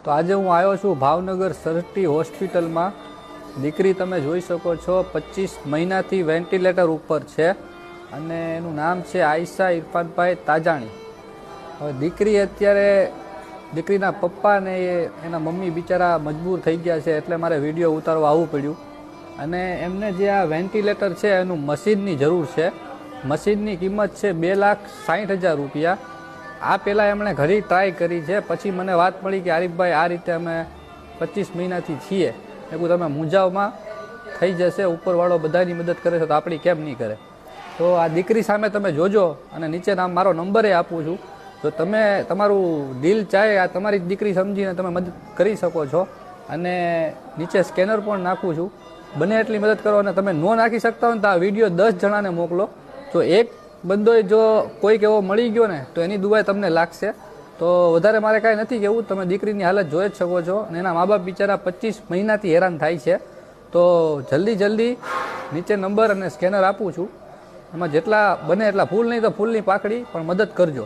તો આજે હું આવ્યો છું ભાવનગર સરટી હોસ્પિટલમાં। દીકરી તમે જોઈ શકો છો 25 મહિનાથી વેન્ટિલેટર ઉપર છે અને એનું નામ છે આયશા ઇરફાનભાઈ તાજાણી। હવે દીકરી અત્યારે દીકરીના પપ્પા ને એના મમ્મી બિચારા મજબૂર થઈ ગયા છે, એટલે મારે વિડીયો ઉતારવા આવવું પડ્યું। અને એમને જે આ વેન્ટિલેટર છે એનું મશીનની જરૂર છે। મશીનની કિંમત છે 2,60,000 રૂપિયા। આ પહેલાં એમણે ઘણી ટ્રાય કરી છે, પછી મને વાત મળી કે આરિફભાઈ આ રીતે અમે 25 મહિનાથી છીએ, એવું તમે મૂંઝાવમાં થઈ જશે, ઉપરવાળો બધાની મદદ કરે છે તો આપણી કેમ નહીં કરે। તો આ દીકરી સામે તમે જોજો અને નીચે મારો નંબરે આપું છું, જો તમે તમારું દિલ ચાહે આ તમારી દીકરી સમજીને તમે મદદ કરી શકો છો। અને નીચે સ્કેનર પણ નાખું છું, બને એટલી મદદ કરો। અને તમે ન નાખી શકતા હોય ને તો આ વિડીયો 10 જણાને મોકલો, જો એક બંદોય જો કોઈક એવો મળી ગયો ને તો એની દુઆ તમને લાગશે। તો વધારે મારે કાંઈ નથી કહેવું, તમે દીકરીની હાલત જોઈ જ શકો છો અને એના મા બાપ બિચારા 25 મહિનાથી હેરાન થાય છે। તો જલ્દી નીચે નંબર અને સ્કેનર આપું છું, એમાં જેટલા બને એટલા ફૂલ નહીં તો ફૂલની પાકડી પણ મદદ કરજો।